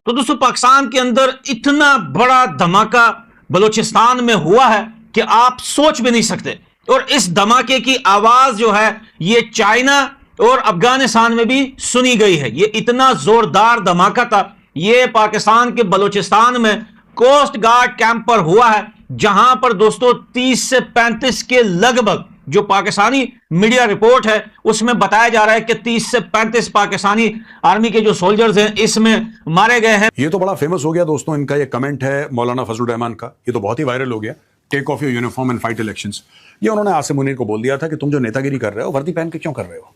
तो दोस्तों पाकिस्तान के अंदर इतना बड़ा धमाका बलूचिस्तान में हुआ है कि आप सोच भी नहीं सकते। और इस धमाके की आवाज जो है ये चाइना और अफगानिस्तान में भी सुनी गई है। ये इतना जोरदार धमाका था, ये पाकिस्तान के बलूचिस्तान में कोस्ट गार्ड कैंप पर हुआ है, जहां पर दोस्तों 30 से 35 के लगभग, जो पाकिस्तानी मीडिया रिपोर्ट है उसमें बताया जा रहा है कि 30 से 35 पाकिस्तानी आर्मी के जो सोल्जर्स हैं इसमें मारे गए हैं। ये तो बड़ा फेमस हो गया दोस्तों, इनका ये कमेंट है मौलाना फजलुर रहमान का, ये तो बहुत ही वायरल हो गया। Take off your uniform and fight elections. ये उन्होंने आसिम मुनीर को बोल दिया था कि तुम जो नेतागिरी कर रहे हो वर्दी पहन के क्यों कर रहे हो,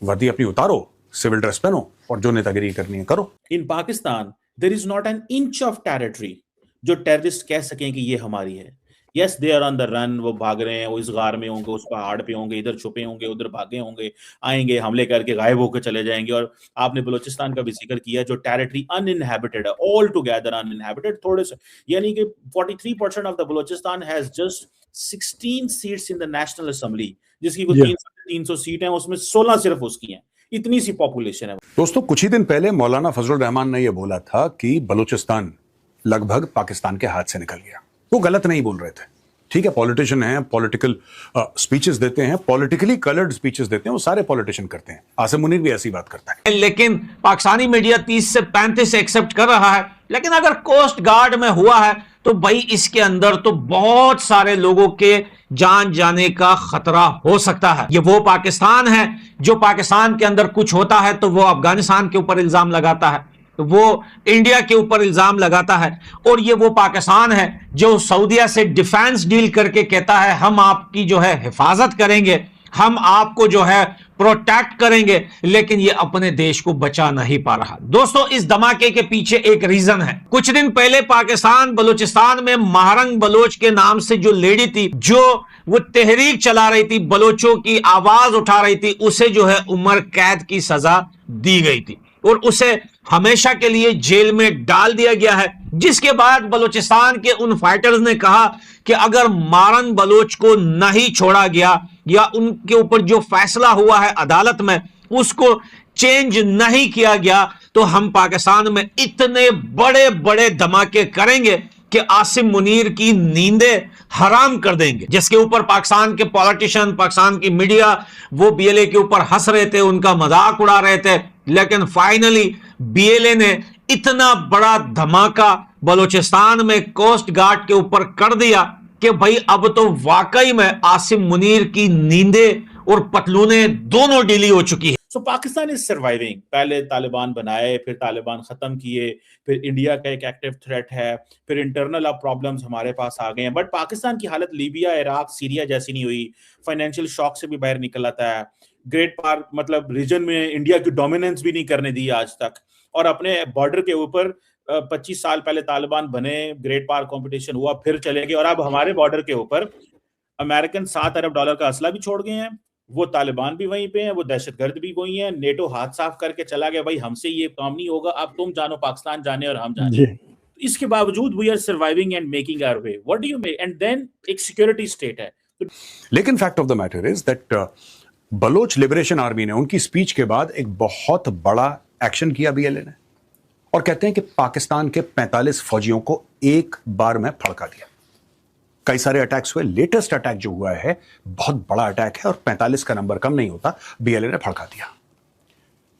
वर्दी अपनी उतारो, सिविल ड्रेस पहनो और जो नेतागिरी करनी है करो। In Pakistan there is not an inch of territory जो टेररिस्ट कह सकें कि ये हमारी है। Yes they are on the run, वो भाग रहे हैं, वो इस गार में होंगे, उस पहाड़ पे होंगे, इधर छुपे होंगे, उधर भागे होंगे, आएंगे, हमले करके गायब होकर चले जाएंगे। और आपने बलूचिस्तान का भी जिक्र किया जो टेरिटरी अनइनहैबिटेड है, ऑल टुगेदर अनइनहैबिटेड, थोड़े से, यानी कि 43% of the Balochistan has just 16 seats in the national assembly, जिसकी वो 300 सीट हैं, उसमें 16 सिर्फ उसकी हैं। इतनी सी पॉपुलेशन है। दोस्तों कुछ ही दिन पहले मौलाना फजलुर रहमान ने यह बोला था कि बलूचिस्तान लगभग पाकिस्तान के हाथ से निकल गया। वो गलत नहीं बोल रहे थे, ठीक है, पॉलिटिशियन हैं, पॉलिटिकल स्पीचेस देते हैं, पॉलिटिकली कलर्ड स्पीचेस देते हैं, वो सारे पॉलिटिशियन करते हैं। आसिम मुनीर भी ऐसी बात करता है। लेकिन पाकिस्तानी मीडिया 30 से 35 एक्सेप्ट कर रहा है, लेकिन अगर कोस्ट गार्ड में हुआ है तो भाई इसके अंदर तो बहुत सारे लोगों के जान जाने का खतरा हो सकता है। ये वो पाकिस्तान है जो पाकिस्तान के अंदर कुछ होता है तो वो अफगानिस्तान के ऊपर इल्जाम लगाता है, तो वो इंडिया के ऊपर इल्जाम लगाता है। और ये वो पाकिस्तान है जो सऊदीया से डिफेंस डील करके कहता है हम आपकी जो है हिफाजत करेंगे, हम आपको जो है प्रोटेक्ट करेंगे, लेकिन ये अपने देश को बचा नहीं पा रहा। दोस्तों इस धमाके के पीछे एक रीजन है। कुछ दिन पहले पाकिस्तान बलूचिस्तान में महारंग बलोच के नाम से जो लेडी थी, जो वो तहरीक चला रही थी, बलोचों की आवाज उठा रही थी, उसे जो है उम्र कैद की सजा दी गई थी और उसे हमेशा के लिए जेल में डाल दिया गया है। जिसके बाद बलूचिस्तान के उन फाइटर्स ने कहा कि अगर मारंग बलोच को नहीं छोड़ा गया या उनके ऊपर जो फैसला हुआ है अदालत में उसको चेंज नहीं किया गया तो हम पाकिस्तान में इतने बड़े बड़े धमाके करेंगे कि आसिम मुनीर की नींदें हराम कर देंगे। जिसके ऊपर पाकिस्तान के पॉलिटिशियन, पाकिस्तान की मीडिया वो बीएलए के ऊपर हंस रहे थे, उनका मजाक उड़ा रहे थे, लेकिन फाइनली बीएलए ने इतना बड़ा धमाका बलूचिस्तान में कोस्ट गार्ड के ऊपर कर दिया कि भाई अब तो वाकई में आसिम मुनीर की नींदें और पतलूनें दोनों ढीली हो चुकी है। सो पाकिस्तान इज सर्वाइविंग। पहले तालिबान बनाए, फिर तालिबान खत्म किए, फिर इंडिया का एक एक्टिव थ्रेट है, फिर इंटरनल अब प्रॉब्लम्स हमारे पास आ गए हैं। बट पाकिस्तान की हालत लीबिया, इराक, सीरिया जैसी नहीं हुई। फाइनेंशियल शॉक से भी बाहर निकल आता है। ग्रेट पार मतलब रीजन में इंडिया की डोमिनेंस भी नहीं करने दी आज तक। और अपने बॉर्डर के ऊपर 25 साल पहले तालिबान बने, ग्रेट पार कंपटीशन हुआ, फिर चले गए। और अब हमारे बॉर्डर के ऊपर अमेरिकन $7 अरब का असला भी छोड़ गए हैं। वो तालिबान भी वहीं पे हैं, वो दहशतगर्द भी वहीं हैं। नेटो हाथ साफ करके चला गया, भाई हमसे ये काम नहीं होगा, अब तुम जानो, पाकिस्तान जाने और हम जाने। इसके बावजूद we are surviving and making our way. What do you make? And then एक सिक्योरिटी स्टेट है। लेकिन fact of the matter is that Baloch liberation army ने उनकी स्पीच के बाद एक बहुत बड़ा एक्शन किया बीएलए ने, और कहते हैं कि पाकिस्तान के 45 फौजियों को एक बार में फड़का दिया। कई सारे अटैक्स हुए, लेटेस्ट अटैक जो हुआ है बहुत बड़ा अटैक है और 45 का नंबर कम नहीं होता, बीएलए ने फड़का दिया।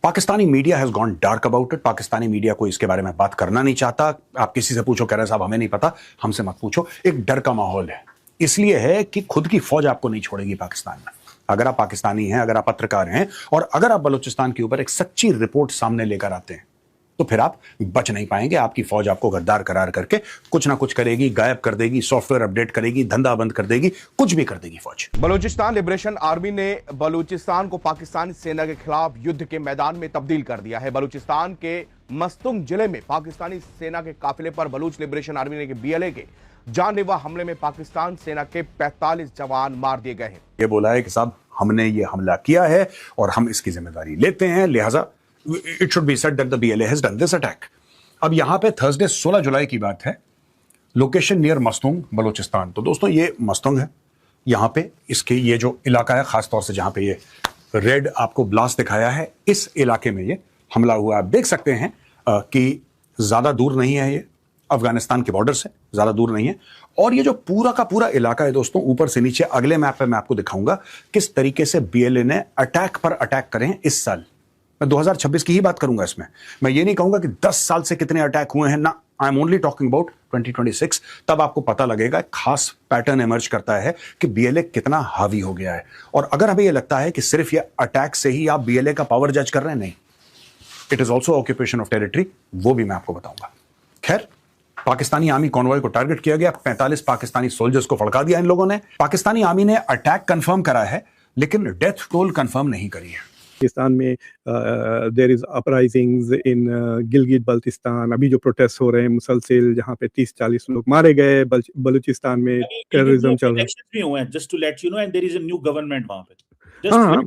Pakistani media has gone dark about it. Pakistani media को इसके बारे में बात करना नहीं चाहता। आप किसी से पूछो, कह रहे साहब हमें नहीं पता, हमसे मत पूछो। एक डर का माहौल है, इसलिए है कि खुद की फौज आपको नहीं छोड़ेगी पाकिस्तान में। अगर आप पाकिस्तानी हैं, अगर आप पत्रकार हैं और अगर आप बलूचिस्तान के ऊपर एक सच्ची रिपोर्ट सामने लेकर आते हैं तो फिर आप बच नहीं पाएंगे। आपकी फौज आपको गद्दार करार करके कुछ ना कुछ करेगी, गायब कर देगी, सॉफ्टवेयर अपडेट करेगी, धंधा बंद कर देगी, कुछ भी कर देगी फौज। बलूचिस्तान लिबरेशन आर्मी ने बलूचिस्तान को पाकिस्तानी सेना के खिलाफ युद्ध के मैदान में तब्दील कर दिया है। बलूचिस्तान के मस्तुंग जिले में पाकिस्तानी सेना के काफिले पर बलूच लिबरेशन आर्मी ने बीएलए के जानलेवा हमले में पाकिस्तान सेना के 45 जवान मार दिए गए हैं। ये बोला है कि साहब हमने ये हमला किया है और हम इसकी जिम्मेदारी लेते हैं, लिहाजा it should be said that the BLA has done this attack। अब यहां पे थर्सडे 16 जुलाई की बात है, लोकेशन नियर मस्तुंग, बलूचिस्तान। तो दोस्तों ये मस्तुंग है, यहां पे इसके ये जो इलाका है, खासतौर से जहां पे ये रेड आपको ब्लास्ट दिखाया है, इस इलाके में ये हमला हुआ। आप देख सकते हैं कि ज्यादा दूर नहीं है, ये अफगानिस्तान के बॉर्डर से ज्यादा दूर नहीं है। और ये जो पूरा का पूरा इलाका है दोस्तों, ऊपर से नीचे, अगले मैप पे मैं आपको दिखाऊंगा किस तरीके से बीएलए ने अटैक पर अटैक करे हैं इस साल। मैं 2026 की ही बात करूंगा इसमें, मैं ये नहीं कहूंगा कि 10 साल से कितने अटैक हुए हैं ना, I am only talking about 2026। तब आपको पता लगेगा, एक खास पैटर्न इमर्ज करता है कि बीएलए कितना हावी हो गया है। और अगर हमें यह लगता है कि सिर्फ ये अटैक से ही आप बीएलए का पावर जज कर रहे हैं, नहीं, it is also occupation of territory, वो भी मैं आपको बताऊंगा। खैर, पाकिस्तानी आर्मी कॉन्वॉय को टारगेट किया गया, 45 पाकिस्तानी सोल्जर्स को फड़का दिया इन लोगों ने। पाकिस्तानी आर्मी ने अटैक कंफर्म करा है, लेकिन डेथ टोल कंफर्म नहीं करी है। पाकिस्तान में देयर इज अपराइजिंग्स इन गिलगित बल्तिस्तान, अभी जो प्रोटेस्ट हो रहे हैं मुसलसल, जहाँ पे 30-40 लोग मारे गए। बलूचिस्तान में टेररिज्म चल रहा है। इलेक्शंस भी हुए हैं, just to let you know, and there is a new government वहां पे। हाँ,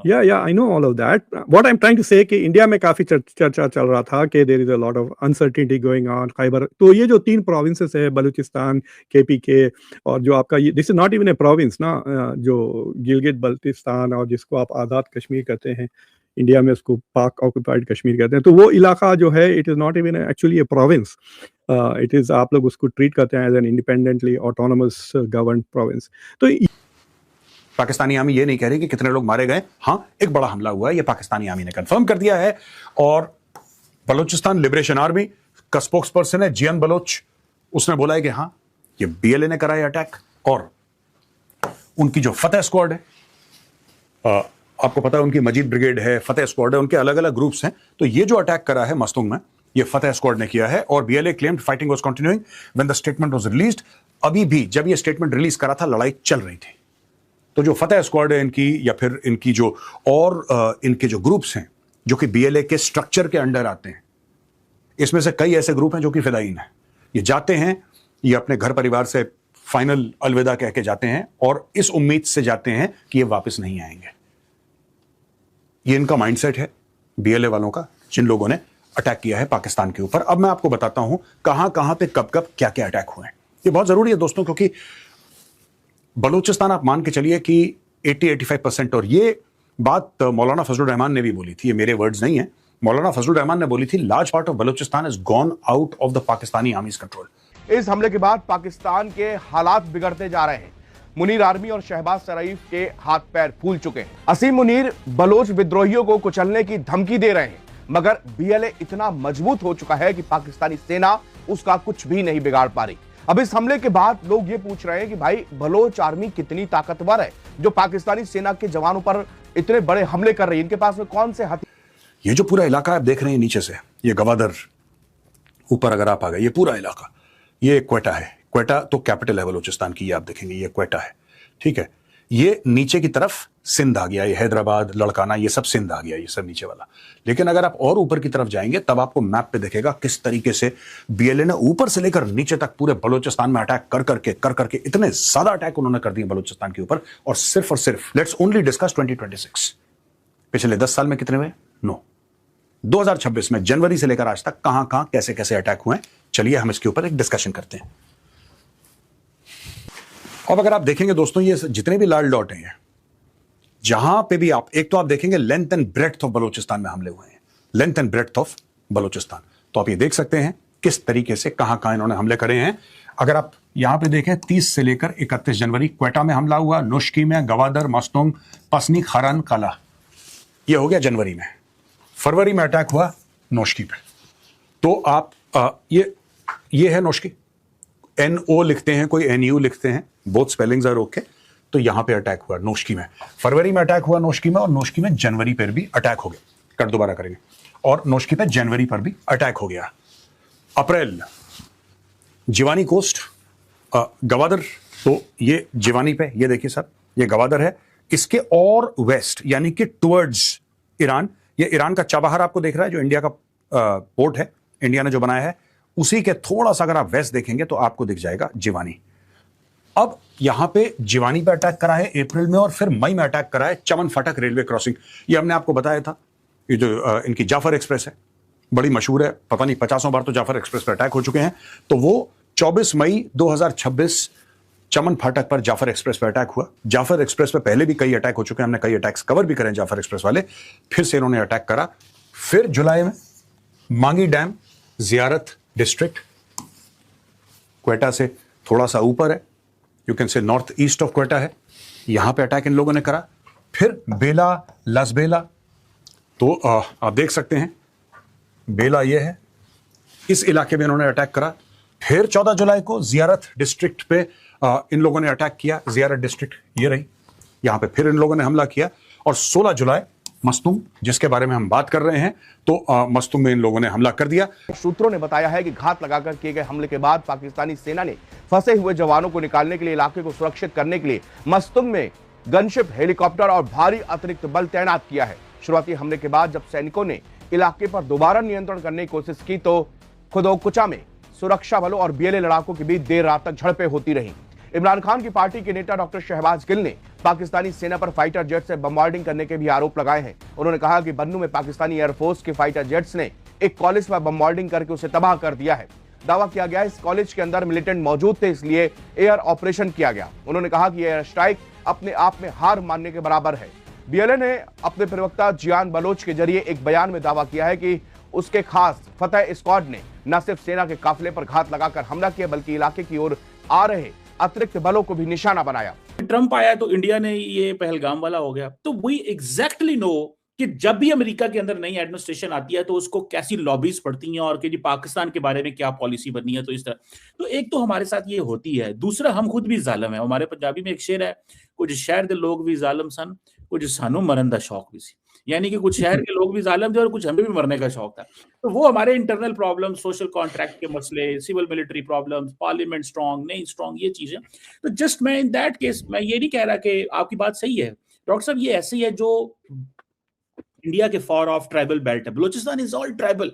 yeah I know all of that. What I am trying to say कि इंडिया में काफी चर्चा चल रहा था कि there is a lot of uncertainty going on Khyber. तो ये जो 3 प्रोविंसेस है, बलूचिस्तान, केपीके, और जो आपका ये, this is not even a province ना, जो गिलगित बल्तिस्तान, और जिसको आप आज़ाद कश्मीर कहते हैं, इंडिया में उसको पाक ऑक्युपाइड कश्मीर कहते हैं। तो वो इलाका जो है, it is not even actually a province, it is, आप लोग उसको ट्रीट करते हैं as an independently autonomous governed province. तो पाकिस्तानी आर्मी ये नहीं कह रही कि कितने लोग मारे गए, हां एक बड़ा हमला हुआ है, ये पाकिस्तानी आर्मी ने कंफर्म कर दिया है। और बलूचिस्तान लिबरेशन आर्मी का स्पोक्स पर्सन है जियान बलोच, उसने बोला है कि हां ये बीएलए ने करा है अटैक। और उनकी जो फतेह स्क्वाड है, आपको पता है उनकी मजीद ब्रिगेड है, फतेह स्क्वाड है, उनके अलग अलग ग्रुप्स हैं। तो ये जो अटैक करा है मस्तुंग में, ये फतेह स्क्वाड ने किया है। और BLA claimed fighting was continuing when the statement was released. अभी भी जब ये स्टेटमेंट रिलीज करा था, लड़ाई चल रही थी। तो जो फतेह स्क्वाड है इनकी, या फिर इनकी जो और इनके जो ग्रुप्स हैं जो कि बीएलए के स्ट्रक्चर के अंडर आते हैं, इसमें से कई ऐसे ग्रुप हैं जो कि फिदायीन हैं। ये जाते हैं, ये अपने घर परिवार से फाइनल अलविदा कह के जाते हैं, और इस उम्मीद से जाते हैं कि ये वापस नहीं आएंगे। ये इनका माइंडसेट है बीएलए वालों का, जिन लोगों ने अटैक किया है पाकिस्तान के ऊपर। अब मैं आपको बताता हूं कहां कहां पे कब कब क्या क्या अटैक हुए हैं। ये बहुत जरूरी है दोस्तों, क्योंकि बलूचिस्तान आप मान के चलिए कि 80-85%, और ये बात मौलाना फजलुर रहमान ने भी बोली थी, ये मेरे वर्ड्स नहीं है, मौलाना फजलुर रहमान ने बोली थी, large part of Balochistan is gone out of the Pakistani आर्मीज control. इस हमले के बाद पाकिस्तान के हालात बिगड़ते जा रहे हैं। मुनीर आर्मी और शहबाज शरीफ के हाथ पैर फूल चुके हैं। असीम मुनीर बलोच विद्रोहियों को कुचलने की धमकी दे रहे हैं, मगर बीएलए इतना मजबूत हो चुका है कि पाकिस्तानी सेना उसका कुछ भी नहीं बिगाड़ पा रही। अब इस हमले के बाद लोग ये पूछ रहे हैं कि भाई बलोच आर्मी कितनी ताकतवर है जो पाकिस्तानी सेना के जवानों पर इतने बड़े हमले कर रही है, इनके पास में कौन से हथियार। ये जो पूरा इलाका आप देख रहे हैं नीचे से, ये गवादर, ऊपर अगर आप आ गए, ये पूरा इलाका, ये क्वेटा है। क्वेटा तो कैपिटल है बलूचिस्तान की, ये आप देखेंगे ये क्वेटा है, ठीक है। ये नीचे की तरफ सिंध आ गया, ये हैदराबाद, लड़काना, ये सब सिंध आ गया, ये सब नीचे वाला। लेकिन अगर आप और ऊपर की तरफ जाएंगे, तब आपको मैप पे दिखेगा किस तरीके से बीएलए ने ऊपर से लेकर नीचे तक पूरे बलूचिस्तान में अटैक कर करके इतने ज्यादा अटैक उन्होंने कर दिए बलूचिस्तान के ऊपर। और सिर्फ लेट्स ओनली डिस्कस 2026, पिछले 10 साल में कितने हुए? 9। 2026 में जनवरी से लेकर आज तक कहां कहां कैसे कैसे अटैक हुए, चलिए हम इसके ऊपर एक डिस्कशन करते हैं। अब अगर आप देखेंगे दोस्तों, ये जितने भी लाल डॉट हैं, जहां पे भी आप, एक तो आप देखेंगे length and breadth of Balochistan में हमले हुए हैं, length and breadth of Balochistan. तो आप ये देख सकते हैं किस तरीके से कहां कहां इन्होंने हमले करे हैं। अगर आप यहां पे देखें, 30 से लेकर 31 जनवरी क्वेटा में हमला हुआ, नोशकी में, गवादर, मस्तुंग, पसनी, खरन, कला, ये हो गया जनवरी में। फरवरी में अटैक हुआ नोशकी पे। तो आप ये है नोशकी, NO लिखते हैं, कोई NU लिखते हैं, बोथ स्पेलिंग्स आर ओके। तो यहां पे अटैक हुआ नोशकी में, फरवरी में अटैक हुआ नोशकी में, और नोशकी में जनवरी पर भी अटैक हो गया। कट दोबारा करेंगे, और नोशकी पे जनवरी पर भी अटैक हो गया। अप्रैल जिवानी कोस्ट, गवादर, तो ये जिवानी पे, ये देखिए सर, ये गवादर है। इसके और वेस्ट यानी कि टुवर्ड्स ईरान, ये ईरान का चाबहार आपको देख रहा है, जो इंडिया का पोर्ट है, इंडिया ने जो बनाया है, उसी के थोड़ा सा अगर आप वेस्ट देखेंगे तो आपको दिख जाएगा जिवानी। अब यहां पे जिवानी पे अटैक करा है अप्रैल में, और फिर मई में अटैक करा है चमन फाटक रेलवे क्रॉसिंग। ये हमने आपको बताया था, ये जो इनकी जाफर एक्सप्रेस है, बड़ी मशहूर है, पता नहीं 50 बार तो जाफर एक्सप्रेस पर अटैक हो चुके हैं। तो वो 24 मई 2026 चमन फाटक पर जाफर एक्सप्रेस पर अटैक हुआ। जाफर एक्सप्रेस पर पहले भी कई अटैक हो चुके हैं, हमने कई अटैक्स कवर भी करें जाफर एक्सप्रेस वाले। फिर से इन्होंने अटैक करा। फिर जुलाई में मांगी डैम, जियारत डिस्ट्रिक्ट क्वेटा से थोड़ा सा ऊपर है, you can say north east of Quetta है, यहां पे अटैक इन लोगों ने करा। फिर बेला, लसबेला, तो आप देख सकते हैं बेला ये है, इस इलाके में इन्होंने अटैक करा। फिर 14 जुलाई को जियारत डिस्ट्रिक्ट पे इन लोगों ने अटैक किया। जियारत डिस्ट्रिक्ट ये रही, यहां पे फिर इन लोगों ने हमला किया। और 16 जुलाई मस्तूम, जिसके बारे में हम बात कर रहे हैं, तो मस्तूम में इन लोगों ने हमला कर दिया। सूत्रों ने बताया है कि घात लगाकर किए गए हमले के बाद पाकिस्तानी सेना ने फंसे हुए जवानों को निकालने के लिए, इलाके को सुरक्षित करने के लिए मस्तूम में गनशिप, हेलीकॉप्टर और भारी अतिरिक्त बल तैनात किया है। शुरुआती हमले के बाद जब सैनिकों ने इलाके पर दोबारा नियंत्रण करने की कोशिश की तो खुदोकुचा में सुरक्षा बलों और बीएलए लड़ाकों के बीच देर रात तक झड़पें होती रहीं। इमरान खान की पार्टी के नेता डॉक्टर शहबाज गिल ने पाकिस्तानी सेना पर फाइटर जेट से बमबार्डिंग करने के भी आरोप लगाए हैं। उन्होंने कहा कि बन्नू में पाकिस्तानी एयरफोर्स के फाइटर जेट्स ने एक कॉलेज पर बमबार्डिंग करके उसे तबाह कर दिया है। दावा किया गया इस कॉलेज के अंदर मिलिटेंट मौजूद थे, इसलिए एयर ऑपरेशन किया गया। उन्होंने कहा कि एयर स्ट्राइक अपने आप में हार मानने के बराबर है। बीएलए ने अपने प्रवक्ता जियान बलोच के जरिए एक बयान में दावा किया है कि उसके खास फतह स्क्वाड ने न सिर्फ सेना के काफिले पर घात लगाकर हमला किया, बल्कि इलाके की ओर आ रहे अतिरिक्त बलों को भी निशाना बनाया। ट्रंप आया तो इंडिया ने ये पहलगाम वाला हो गया। तो वी एग्जैक्टली नो कि जब भी अमेरिका के अंदर नई एडमिनिस्ट्रेशन आती है तो उसको कैसी लॉबीज पड़ती हैं और कि जी पाकिस्तान के बारे में क्या पॉलिसी बननी है। तो इस तरह तो एक तो हमारे साथ ये होती है, दूसरा हम खुद भी जालिम है। हमारे पंजाबी में एक शेर है, कुछ शहर के लोग भी जालिम सन, कुछ सानू मरन दा शौक भी सी। यानी कि कुछ शहर के लोग भी जालिम थे और कुछ हमें भी मरने का शौक था। तो वो हमारे इंटरनल प्रॉब्लम, सोशल कॉन्ट्रैक्ट के मसले, civil military problems, parliament strong नहीं स्ट्रांग, ये चीजें। तो जस्ट मैं इन दैट केस मैं ये नहीं कह रहा कि आपकी बात सही है डॉक्टर साहब, ये ऐसे ही है जो इंडिया के फॉर ऑफ ट्राइबल बेल्ट है। Balochistan is all tribal.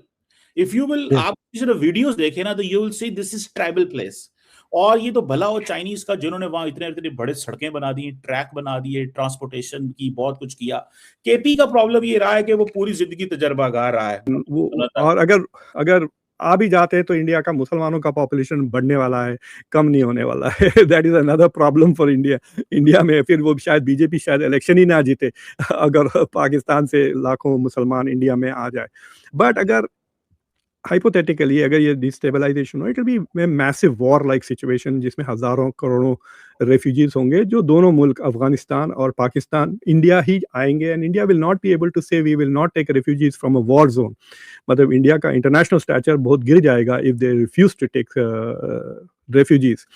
If you will, आप सिर्फ वीडियोस देखें ना तो you will see this is tribal place. और ये तो भला हो चाइनीज का, जिन्होंने वहां इतने इतने बड़े सड़कें बना दी, ट्रैक बना दिए, ट्रांसपोर्टेशन की बहुत कुछ किया। केपी का प्रॉब्लम ये रहा है कि वो पूरी जिंदगी तजर्बागार रहा है। और अगर आ भी जाते हैं तो इंडिया का मुसलमानों का पॉपुलेशन बढ़ने वाला है, कम नहीं होने वाला है। That is another problem for India. India में फिर वो शायद बीजेपी शायद इलेक्शन ही ना जीते अगर पाकिस्तान से लाखों मुसलमान इंडिया में आ जाए। बट अगर हाइपोथेटिकली अगर ये डिस्टेबलाइजेशन हो, it will be massive war like situation जिसमें हजारों करोड़ों रेफ्यूजीज होंगे, जो दोनों मुल्क अफगानिस्तान और पाकिस्तान इंडिया ही आएंगे। And India will not be able to say we will not take refugees from a war zone. मतलब इंडिया का इंटरनेशनल स्टैचर बहुत गिर जाएगा if they refuse to take refugees.